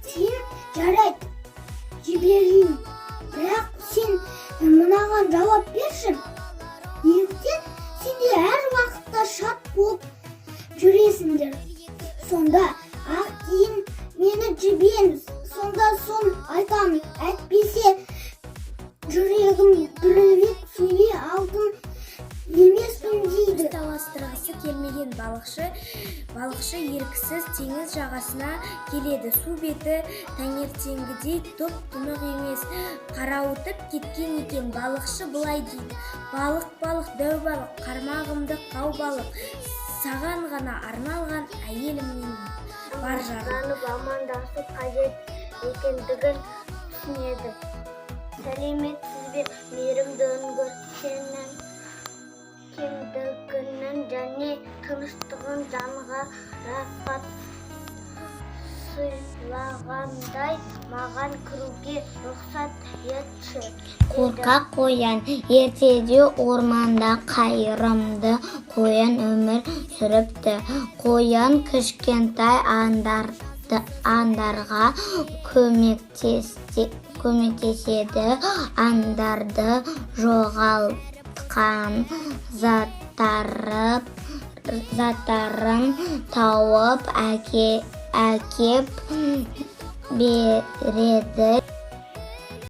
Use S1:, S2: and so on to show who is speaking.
S1: Сен жарайды жіберейін, бірақ сен мынаған жауап берші. Неліктен сендер әр уақытта шат болып жүресіңдер? Сонда ақ кейін мені жіберіңіз, сонда соны айтамын. Әйтпесе жүрегім дүрелеп сөйлей алдым емеспін дейді.
S2: Таластырғысы келмеген балықшы еріксіз теңіз жағасына келеді. Су беті таңертеңгідей топ-тұнық емес, қарауытып кеткен екен. Балықшы былай дейді: балық, дәу балық, қармағымды қау балық, саған ғана арналған әйелімнен бар жарым.
S1: Амандасу қажет екендігін түсінеді. Сәлеметсіз бе, мейірімді үңгір, сенің кеңдігінің және тыныштығын жанға рахат сыйлағандай маған кіруге рұқсат етші.
S3: Қорқақ қоян ертеде орманда қайырымды қоян өмір сүріпті. Қоян кішкентай андарға көмектеседі. Андарды жоғалтқан заттарын тауып әкеп береді.